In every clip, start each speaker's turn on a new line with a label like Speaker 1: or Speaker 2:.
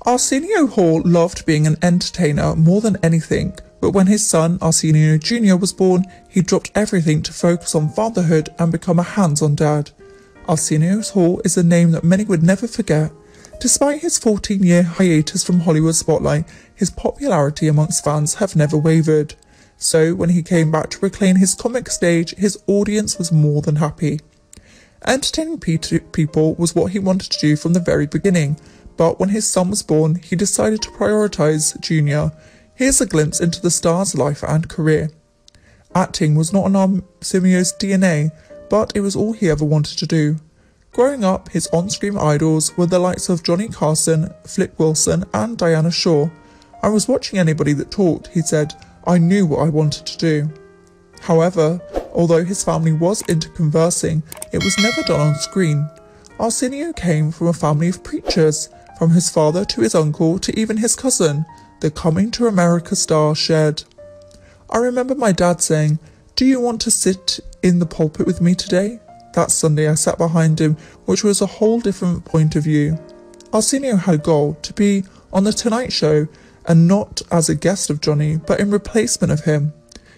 Speaker 1: Arsenio Hall loved being an entertainer more than anything, but when his son Arsenio Jr. was born, he dropped everything to focus on fatherhood and become a hands-on dad. Arsenio Hall is a name that many would never forget. Despite his 14-year hiatus from Hollywood spotlight, his popularity amongst fans have never wavered. So when he came back to reclaim his comic stage, his audience was more than happy. Entertaining people was what he wanted to do from the very beginning, but when his son was born, he decided to prioritise Junior. Here's a glimpse into the star's life and career. Acting was not in Arsenio's DNA, but it was all he ever wanted to do. Growing up, his on-screen idols were the likes of Johnny Carson, Flip Wilson and Diana Shaw. "I was watching anybody that talked," he said. "I knew what I wanted to do." However, although his family was into conversing, it was never done on screen. Arsenio came from a family of preachers. From his father to his uncle to even his cousin, the Coming to America star shared, "I remember my dad saying, 'Do you want to sit in the pulpit with me today?' That Sunday I sat behind him, which was a whole different point of view." Arsenio had a goal to be on the Tonight Show, and not as a guest of Johnny, but in replacement of him.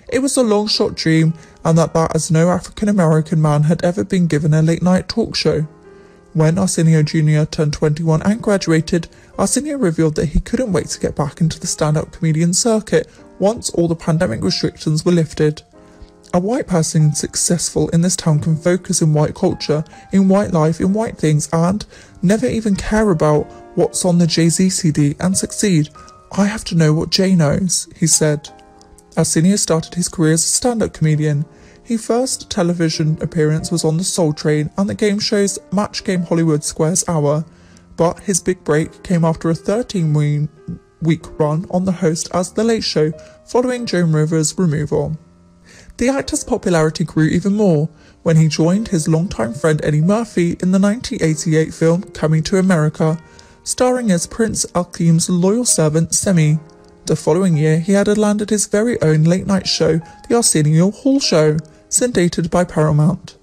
Speaker 1: It was a long-shot dream, and that as no African-American man had ever been given a late-night talk show. When Arsenio Jr. turned 21 and graduated, Arsenio revealed that he couldn't wait to get back into the stand-up comedian circuit once all the pandemic restrictions were lifted. A white person successful in this town can focus in white culture, in white life, in white things, and never even care about what's on the Jay-Z CD and succeed. "I have to know what Jay knows," he said. Arsenio started his career as a stand-up comedian. His first television appearance was on The Soul Train and the game show's Match Game Hollywood Squares Hour, but his big break came after a 13-week run on the host as The Late Show, following Joan Rivers' removal. The actor's popularity grew even more when he joined his longtime friend Eddie Murphy in the 1988 film Coming to America, starring as Prince Akeem's loyal servant Semi. The following year, he had landed his very own late-night show, The Arsenio Hall Show, syndicated by Paramount.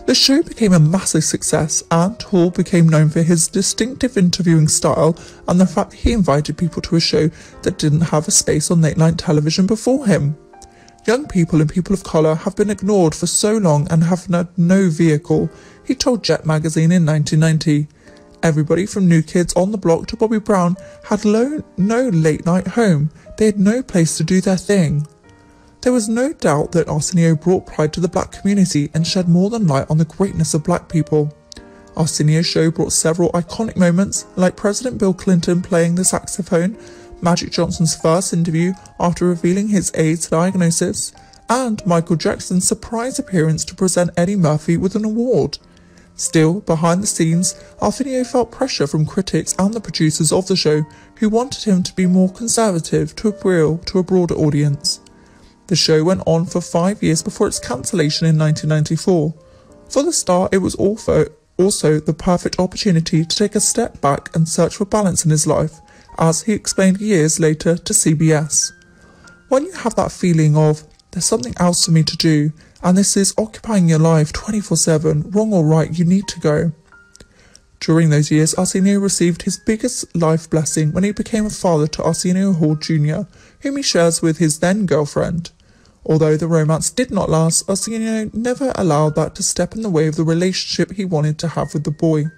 Speaker 1: The show became a massive success, and Hall became known for his distinctive interviewing style and the fact that he invited people to a show that didn't have a space on late-night television before him. Young people and people of colour have been ignored for so long and have had no vehicle, he told Jet magazine in 1990. Everybody from New Kids on the Block to Bobby Brown had no late-night home. They had no place to do their thing. There was no doubt that Arsenio brought pride to the black community and shed more than light on the greatness of black people. Arsenio's show brought several iconic moments, like President Bill Clinton playing the saxophone, Magic Johnson's first interview after revealing his AIDS diagnosis, and Michael Jackson's surprise appearance to present Eddie Murphy with an award. Still, behind the scenes, Arsenio felt pressure from critics and the producers of the show, who wanted him to be more conservative to appeal to a broader audience. The show went on for 5 years before its cancellation in 1994. For the star, it was also the perfect opportunity to take a step back and search for balance in his life, as he explained years later to CBS. "When you have that feeling of, there's something else for me to do, and this is occupying your life 24/7, wrong or right, you need to go." During those years, Arsenio received his biggest life blessing when he became a father to Arsenio Hall Jr., whom he shares with his then-girlfriend. Although the romance did not last, Arsenio never allowed that to step in the way of the relationship he wanted to have with the boy.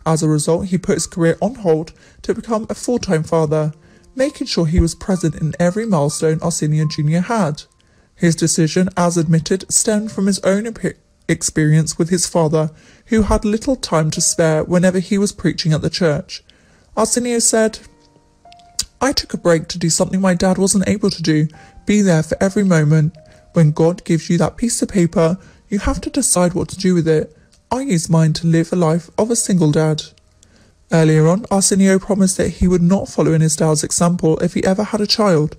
Speaker 1: As a result, he put his career on hold to become a full-time father, making sure he was present in every milestone Arsenio Jr. had. His decision, as admitted, stemmed from his own experience with his father, who had little time to spare whenever he was preaching at the church. Arsenio said, "I took a break to do something my dad wasn't able to do, be there for every moment. When God gives you that piece of paper, you have to decide what to do with it. I used mine to live a life of a single dad." Earlier on, Arsenio promised that he would not follow in his dad's example if he ever had a child.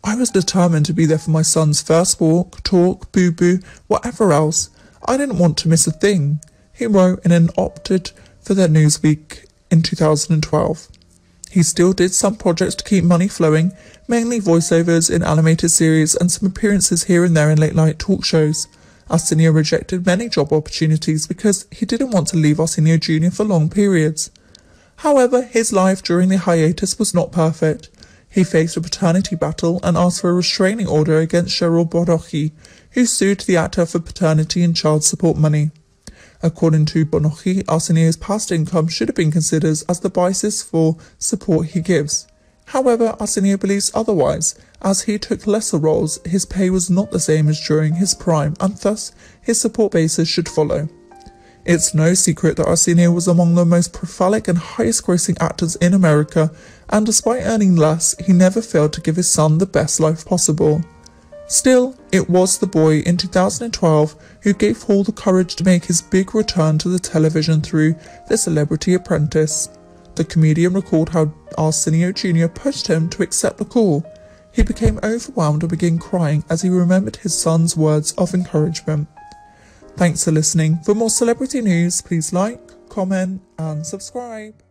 Speaker 1: "I was determined to be there for my son's first walk, talk, boo-boo, whatever else. I didn't want to miss a thing," he wrote in an opted for the Newsweek in 2012. He still did some projects to keep money flowing, mainly voiceovers in animated series and some appearances here and there in late-night talk shows. Arsenio rejected many job opportunities because he didn't want to leave Arsenio Jr. for long periods. However, his life during the hiatus was not perfect. He faced a paternity battle and asked for a restraining order against Cheryl Bonochi, who sued the actor for paternity and child support money. According to Bonochi, Arsenio's past income should have been considered as the basis for support he gives. However, Arsenio believes otherwise, as he took lesser roles, his pay was not the same as during his prime, and thus his support basis should follow. It's no secret that Arsenio was among the most prolific and highest-grossing actors in America, and despite earning less, he never failed to give his son the best life possible. Still, it was the boy in 2012 who gave Hall the courage to make his big return to the television through the Celebrity Apprentice. The comedian recalled how Arsenio Jr. pushed him to accept the call. He became overwhelmed and began crying as he remembered his son's words of encouragement. Thanks for listening. For more celebrity news, please like, comment and subscribe.